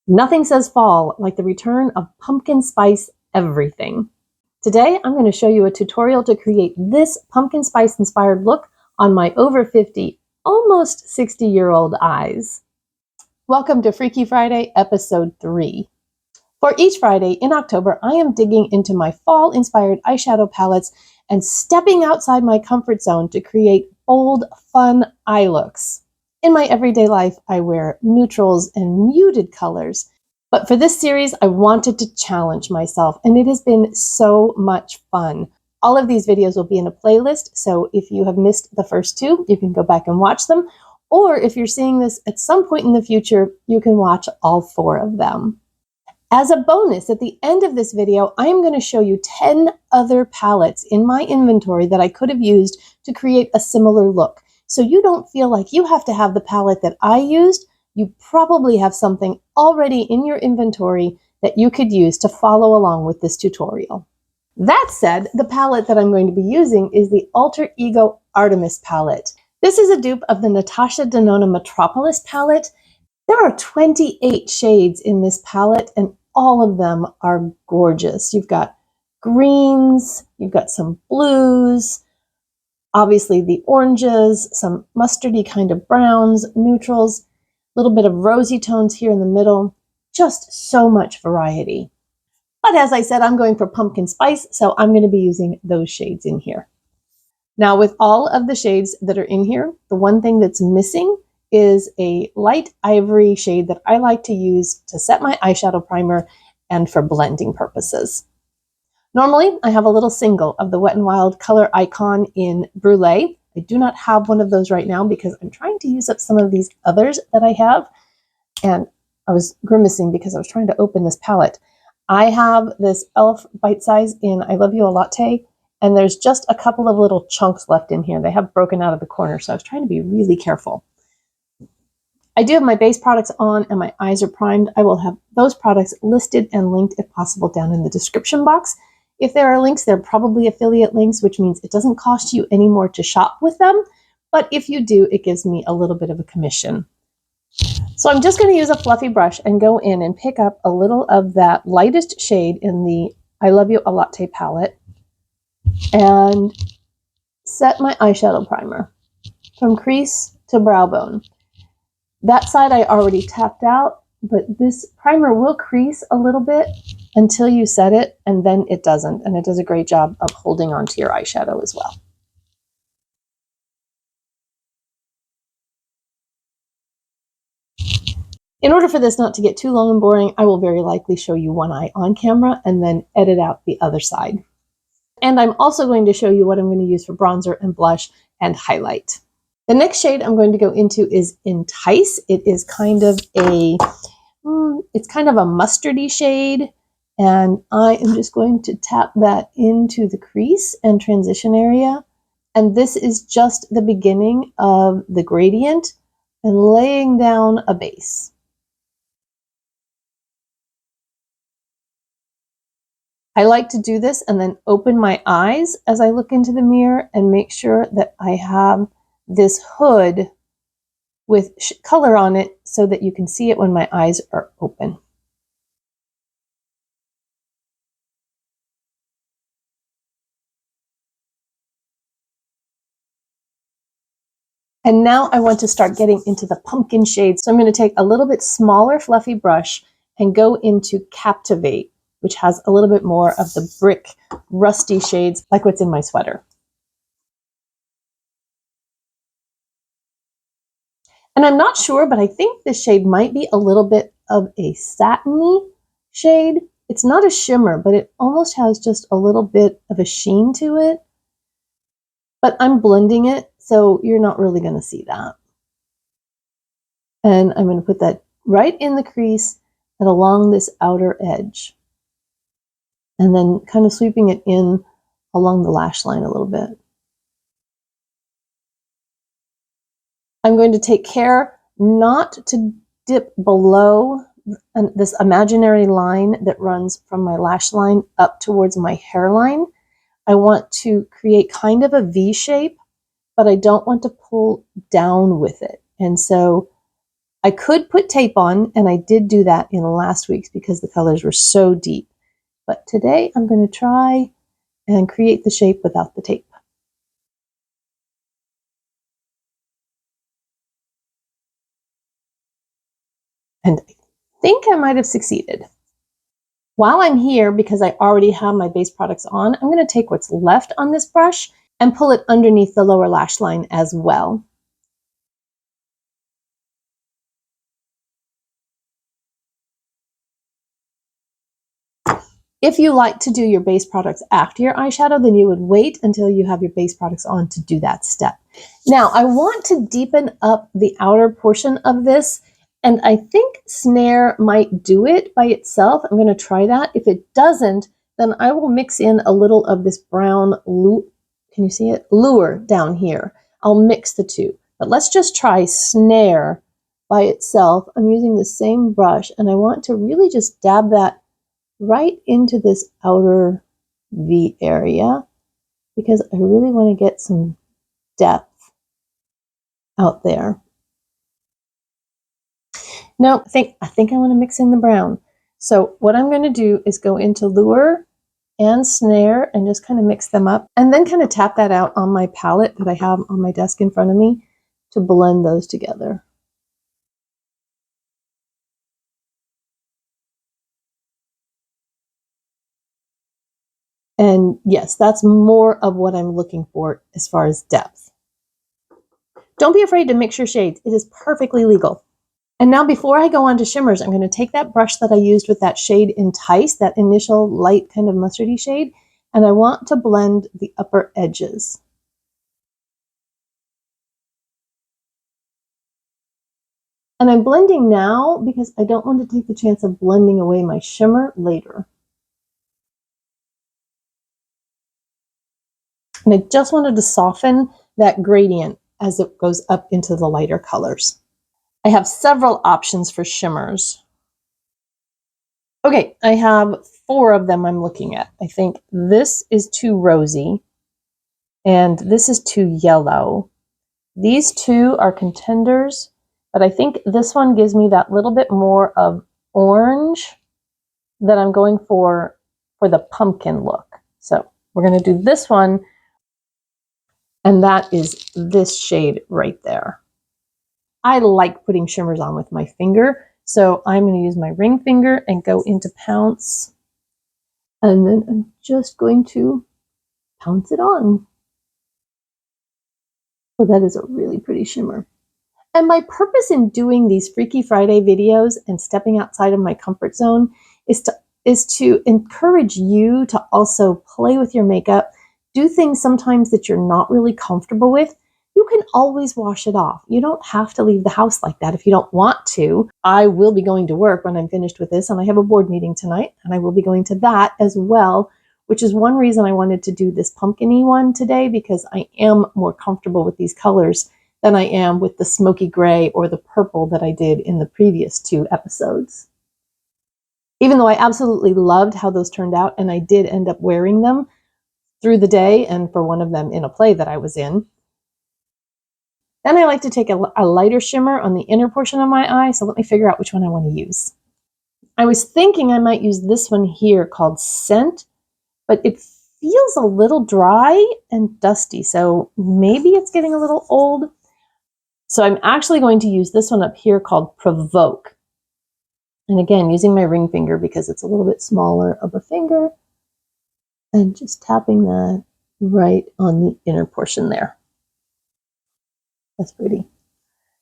Nothing says fall like the return of pumpkin spice everything. Today, I'm going to show you a tutorial to create this pumpkin spice inspired look on my over 50, almost 60-year-old eyes. Welcome to Freaky Friday, episode 3. For each Friday in October, I am digging into my fall-inspired eyeshadow palettes and stepping outside my comfort zone to create bold, fun eye looks. In my everyday life, I wear neutrals and muted colors, but for this series, I wanted to challenge myself, and it has been so much fun. All of these videos will be in a playlist, so if you have missed the first two, you can go back and watch them, or if you're seeing this at some point in the future, you can watch all 4 of them. As a bonus, at the end of this video, I am going to show you 10 other palettes in my inventory that I could have used to create a similar look. So you don't feel like you have to have the palette that I used. You probably have something already in your inventory that you could use to follow along with this tutorial. That said, the palette that I'm going to be using is the Alter Ego Artemis palette. This is a dupe of the Natasha Denona Metropolis palette. There are 28 shades in this palette, and all of them are gorgeous. You've got greens, you've got some blues, obviously the oranges, some mustardy kind of browns, neutrals, a little bit of rosy tones here in the middle, just so much variety. But as I said, I'm going for pumpkin spice, so I'm going to be using those shades in here. Now, with all of the shades that are in here, the one thing that's missing is a light ivory shade that I like to use to set my eyeshadow primer and for blending purposes. Normally, I have a little single of the Wet n Wild color icon in Brulee. I do not have one of those right now because I'm trying to use up some of these others that I have. And I was grimacing because I was trying to open this palette. I have this e.l.f. Bite Size in I Love You a Latte, and there's just a couple of little chunks left in here. They have broken out of the corner, so I was trying to be really careful. I do have my base products on and my eyes are primed. I will have those products listed and linked if possible down in the description box. If there are links, they're probably affiliate links, which means it doesn't cost you any more to shop with them. But if you do, it gives me a little bit of a commission. So I'm just going to use a fluffy brush and go in and pick up a little of that lightest shade in the I Love You a Latte palette and set my eyeshadow primer from crease to brow bone. That side I already tapped out, but this primer will crease a little bit until you set it, and then it doesn't, and it does a great job of holding onto your eyeshadow as well. In order for this not to get too long and boring, I will very likely show you one eye on camera and then edit out the other side. And I'm also going to show you what I'm going to use for bronzer and blush and highlight. The next shade I'm going to go into is Entice. It is kind of a mustardy shade, and I am just going to tap that into the crease and transition area. And this is just the beginning of the gradient and laying down a base. I like to do this and then open my eyes as I look into the mirror and make sure that I have this hood with color on it so that you can see it when my eyes are open. And now I want to start getting into the pumpkin shade. So I'm going to take a little bit smaller fluffy brush and go into Captivate, which has a little bit more of the brick rusty shades like what's in my sweater. And I'm not sure, but I think this shade might be a little bit of a satiny shade. It's not a shimmer, but it almost has just a little bit of a sheen to it. But I'm blending it, so you're not really going to see that. And I'm going to put that right in the crease and along this outer edge. And then kind of sweeping it in along the lash line a little bit. I'm going to take care not to dip below this imaginary line that runs from my lash line up towards my hairline. I want to create kind of a V shape, but I don't want to pull down with it. And so I could put tape on, and I did do that in last week's because the colors were so deep. But today I'm going to try and create the shape without the tape. And I think I might have succeeded. While I'm here, because I already have my base products on, I'm going to take what's left on this brush and pull it underneath the lower lash line as well. If you like to do your base products after your eyeshadow, then you would wait until you have your base products on to do that step. Now, I want to deepen up the outer portion of this, and I think Snare might do it by itself. I'm going to try that. If it doesn't, then I will mix in a little of this brown, can you see it? Lure down here. I'll mix the two. But let's just try Snare by itself. I'm using the same brush, and I want to really just dab that right into this outer V area because I really want to get some depth out there. No, I think I want to mix in the brown. So what I'm going to do is go into Lure and Snare and just kind of mix them up and then kind of tap that out on my palette that I have on my desk in front of me to blend those together. And yes, that's more of what I'm looking for as far as depth. Don't be afraid to mix your shades. It is perfectly legal. And now before I go on to shimmers, I'm going to take that brush that I used with that shade Entice, that initial light kind of mustardy shade, and I want to blend the upper edges. And I'm blending now because I don't want to take the chance of blending away my shimmer later. And I just wanted to soften that gradient as it goes up into the lighter colors. I have several options for shimmers. Okay, I have 4 of them I'm looking at. I think this is too rosy, and this is too yellow. These 2 are contenders, but I think this one gives me that little bit more of orange that I'm going for the pumpkin look. So we're going to do this one, and that is this shade right there. I like putting shimmers on with my finger, so I'm going to use my ring finger and go into Pounce, and then I'm just going to pounce it on. Oh, that is a really pretty shimmer. And my purpose in doing these Freaky Friday videos and stepping outside of my comfort zone is to encourage you to also play with your makeup, do things sometimes that you're not really comfortable with. You can always wash it off. You don't have to leave the house like that if you don't want to. I will be going to work when I'm finished with this, and I have a board meeting tonight, and I will be going to that as well, which is one reason I wanted to do this pumpkin-y one today, because I am more comfortable with these colors than I am with the smoky gray or the purple that I did in the previous 2 episodes. Even though I absolutely loved how those turned out, and I did end up wearing them through the day, and for one of them in a play that I was in. Then I like to take a lighter shimmer on the inner portion of my eye, so let me figure out which one I want to use. I was thinking I might use this one here called Scent, but it feels a little dry and dusty, so maybe it's getting a little old. So I'm actually going to use this one up here called Provoke. And again, using my ring finger because it's a little bit smaller of a finger, and just tapping that right on the inner portion there. That's pretty.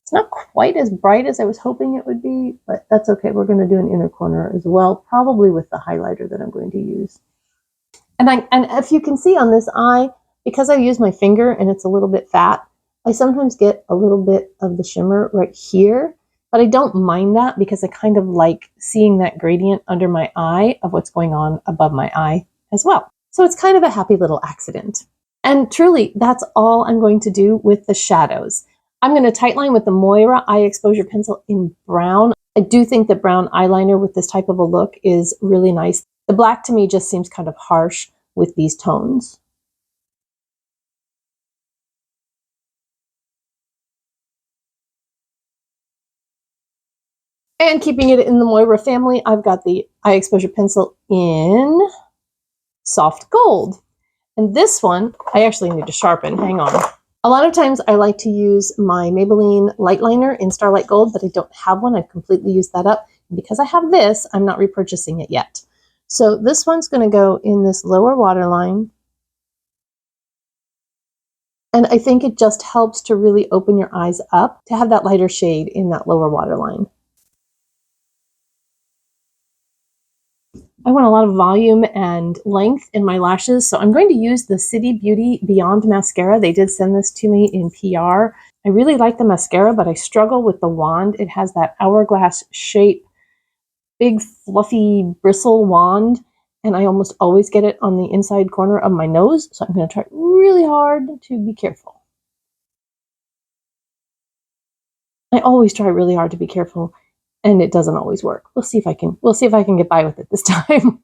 It's not quite as bright as I was hoping it would be, but that's okay. We're going to do an inner corner as well, probably with the highlighter that I'm going to use. And if you can see on this eye, because I use my finger and it's a little bit fat, I sometimes get a little bit of the shimmer right here, but I don't mind that because I kind of like seeing that gradient under my eye of what's going on above my eye as well. So it's kind of a happy little accident. And truly, that's all I'm going to do with the shadows. I'm going to tightline with the Moira Eye Exposure Pencil in brown. I do think that brown eyeliner with this type of a look is really nice. The black to me just seems kind of harsh with these tones. And keeping it in the Moira family, I've got the eye exposure pencil in soft gold. And this one, I actually need to sharpen. Hang on. A lot of times I like to use my Maybelline light liner in Starlight Gold, but I don't have one. I've completely used that up. And because I have this, I'm not repurchasing it yet. So this one's going to go in this lower waterline. And I think it just helps to really open your eyes up to have that lighter shade in that lower waterline. I want a lot of volume and length in my lashes, so I'm going to use the City Beauty Beyond Mascara. They did send this to me in PR. I really like the mascara, but I struggle with the wand. It has that hourglass shape, big fluffy bristle wand, and I almost always get it on the inside corner of my nose, so I'm going to try really hard to be careful. I always try really hard to be careful, and it doesn't always work. We'll see if I can get by with it this time.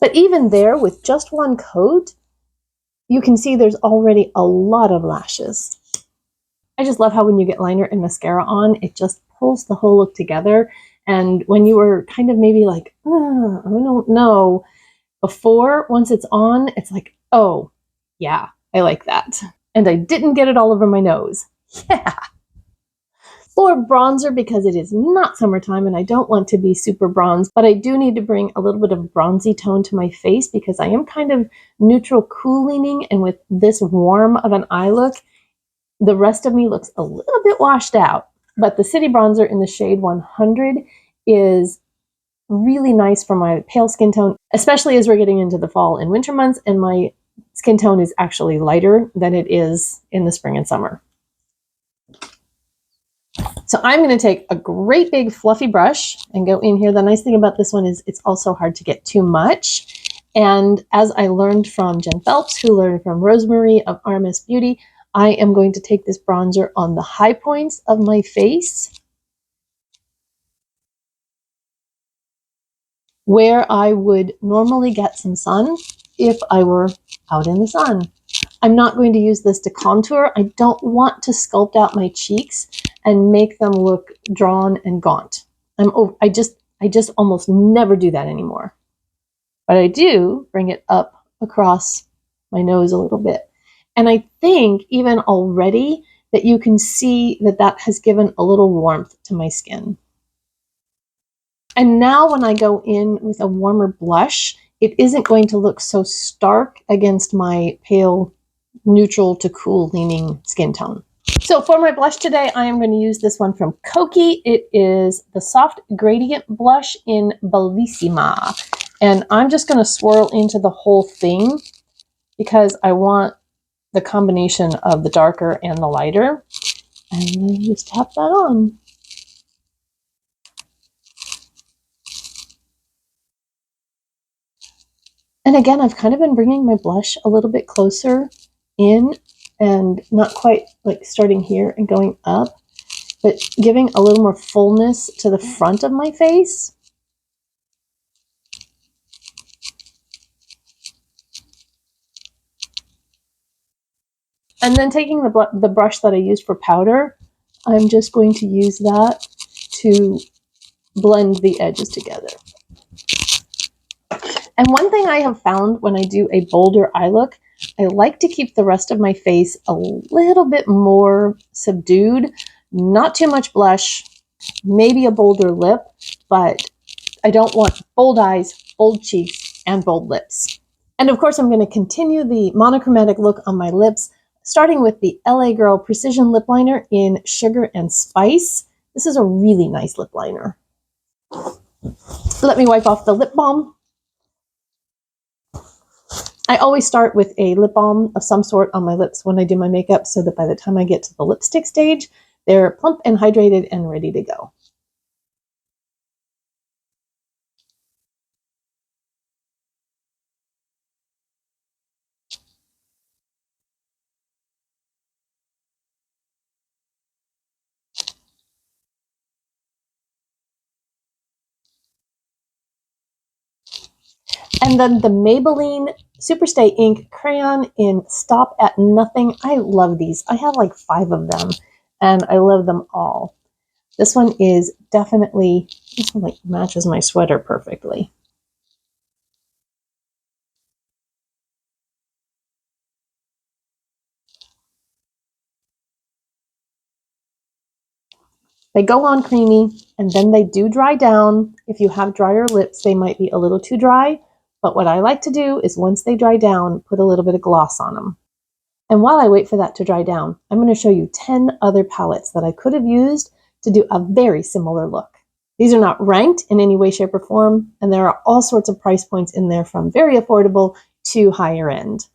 But even there, with just one coat, you can see there's already a lot of lashes. I just love how when you get liner and mascara on, it just pulls the whole look together. And when you were kind of maybe like, I don't know, before, once it's on, it's like, oh, yeah, I like that. And I didn't get it all over my nose. Yeah. For bronzer, because it is not summertime and I don't want to be super bronzed, but I do need to bring a little bit of bronzy tone to my face because I am kind of neutral cool leaning, and with this warm of an eye look, the rest of me looks a little bit washed out. But the City Bronzer in the shade 100 is really nice for my pale skin tone, especially as we're getting into the fall and winter months, and my skin tone is actually lighter than it is in the spring and summer. So I'm going to take a great big fluffy brush and go in here. The nice thing about this one is it's also hard to get too much. And as I learned from Jen Phelps, who learned from Rosemary of RMS Beauty, I am going to take this bronzer on the high points of my face, where I would normally get some sun if I were out in the sun. I'm not going to use this to contour. I don't want to sculpt out my cheeks and make them look drawn and gaunt. I just almost never do that anymore. But I do bring it up across my nose a little bit. And I think even already that you can see that that has given a little warmth to my skin. And now when I go in with a warmer blush, it isn't going to look so stark against my pale, neutral to cool leaning skin tone. So for my blush today, I am going to use this one from Koki. It is the Soft Gradient Blush in Bellissima. And I'm just going to swirl into the whole thing because I want the combination of the darker and the lighter. And then just tap that on. And again, I've kind of been bringing my blush a little bit closer in and not quite like starting here and going up, but giving a little more fullness to the front of my face. And then taking the brush that I used for powder, I'm just going to use that to blend the edges together. And one thing I have found when I do a bolder eye look, I like to keep the rest of my face a little bit more subdued, not too much blush, maybe a bolder lip, but I don't want bold eyes, bold cheeks, and bold lips. And of course, I'm going to continue the monochromatic look on my lips, starting with the LA Girl Precision Lip Liner in Sugar and Spice. This is a really nice lip liner. Let me wipe off the lip balm. I always start with a lip balm of some sort on my lips when I do my makeup so that by the time I get to the lipstick stage, they're plump and hydrated and ready to go. And then the Maybelline Superstay Ink Crayon in Stop at Nothing. I love these. I have like 5 of them, and I love them all. This one is definitely, this one like matches my sweater perfectly. They go on creamy, and then they do dry down. If you have drier lips, they might be a little too dry. But what I like to do is once they dry down, put a little bit of gloss on them. And while I wait for that to dry down, I'm going to show you 10 other palettes that I could have used to do a very similar look. These are not ranked in any way, shape, or form, and there are all sorts of price points in there from very affordable to higher end.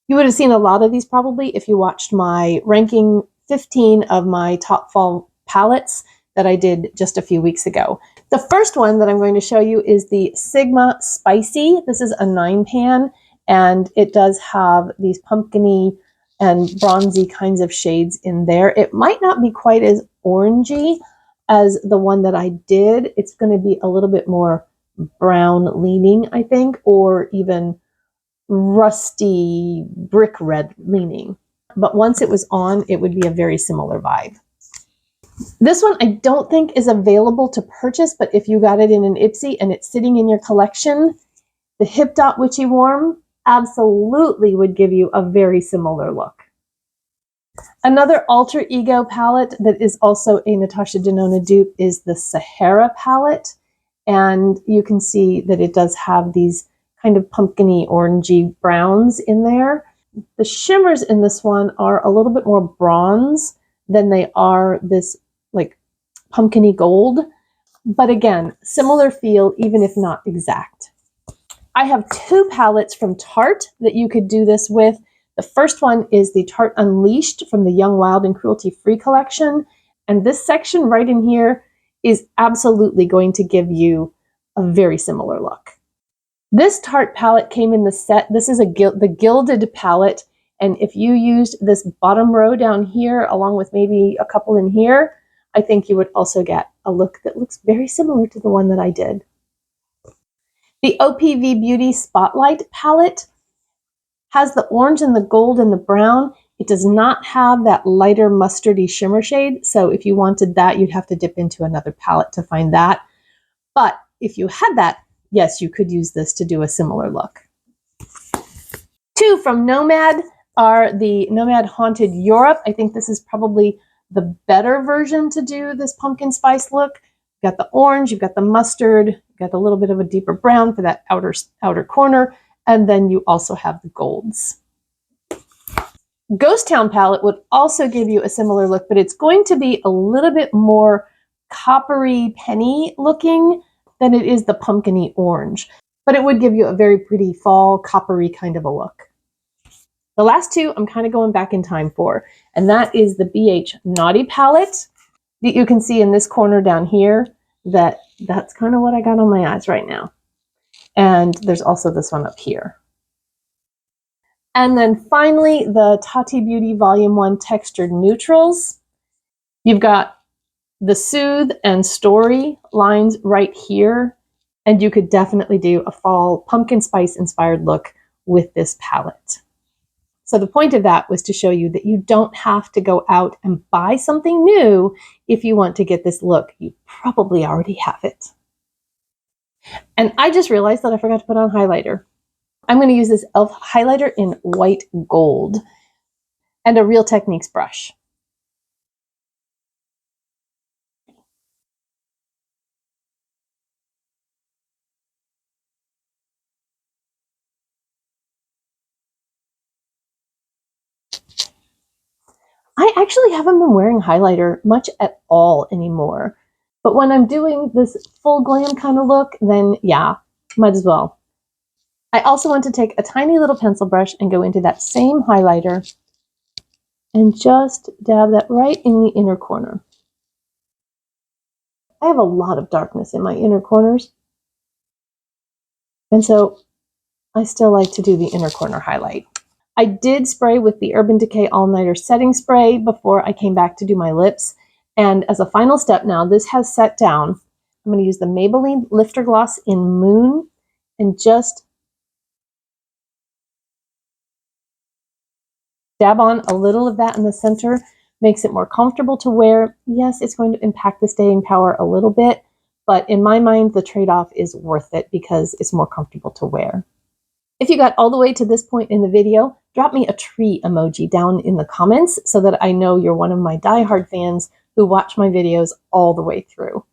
You would have seen a lot of these probably if you watched my ranking 15 of my top fall palettes that I did just a few weeks ago. The first one that I'm going to show you is the Sigma Spicy. This is a 9-pan, and it does have these pumpkin-y and bronzy kinds of shades in there. It might not be quite as orangey as the one that I did. It's going to be a little bit more brown leaning, I think, or even rusty brick red leaning. But once it was on, it would be a very similar vibe. This one I don't think is available to purchase, but if you got it in an Ipsy and it's sitting in your collection, the Hip Dot Witchy Warm absolutely would give you a very similar look. Another alter ego palette that is also a Natasha Denona dupe is the Sahara palette. And you can see that it does have these kind of pumpkin-y orangey browns in there. The shimmers in this one are a little bit more bronze than they are this like pumpkin-y gold. But again, similar feel, even if not exact. I have 2 palettes from Tarte that you could do this with. The first one is the Tarte Unleashed from the Young, Wild, and Cruelty-Free collection. And this section right in here is absolutely going to give you a very similar look. This Tarte palette came in the set. This is the Gilded palette. And if you used this bottom row down here, along with maybe a couple in here, I think you would also get a look that looks very similar to the one that I did. The OPV Beauty Spotlight palette has the orange and the gold and the brown. It does not have that lighter mustardy shimmer shade. So if you wanted that, you'd have to dip into another palette to find that. But if you had that, yes, you could use this to do a similar look. 2 from Nomad are the Nomad Haunted Europe. I think this is probably the better version to do this pumpkin spice look. You've got the orange, you've got the mustard, you've got a little bit of a deeper brown for that outer corner, and then you also have the golds. Ghost Town palette would also give you a similar look, but it's going to be a little bit more coppery penny looking than it is the pumpkin-y orange. But it would give you a very pretty fall coppery kind of a look. The last 2 I'm kind of going back in time for, and that is the BH Naughty palette. That you can see in this corner down here that's kind of what I got on my eyes right now. And there's also this one up here. And then finally, the Tati Beauty Volume 1 Textured Neutrals. You've got the Soothe and Story lines right here, and you could definitely do a fall pumpkin spice inspired look with this palette. So the point of that was to show you that you don't have to go out and buy something new if you want to get this look. You probably already have it. And I just realized that I forgot to put on highlighter. I'm going to use this e.l.f. highlighter in white gold and a Real Techniques brush. I actually haven't been wearing highlighter much at all anymore. But when I'm doing this full glam kind of look, then yeah, might as well. I also want to take a tiny little pencil brush and go into that same highlighter and just dab that right in the inner corner. I have a lot of darkness in my inner corners, and so I still like to do the inner corner highlight. I did spray with the Urban Decay All Nighter Setting Spray before I came back to do my lips, and as a final step now, this has set down. I'm going to use the Maybelline Lifter Gloss in Moon, and just dab on a little of that in the center. Makes it more comfortable to wear. Yes, it's going to impact the staying power a little bit, but in my mind, the trade-off is worth it because it's more comfortable to wear. If you got all the way to this point in the video, drop me a tree emoji down in the comments so that I know you're one of my diehard fans who watch my videos all the way through.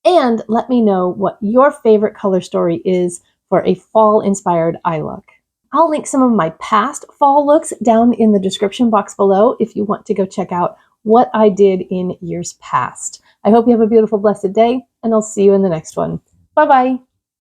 And let me know what your favorite color story is for a fall-inspired eye look. I'll link some of my past fall looks down in the description box below if you want to go check out what I did in years past. I hope you have a beautiful, blessed day, and I'll see you in the next one. Bye-bye.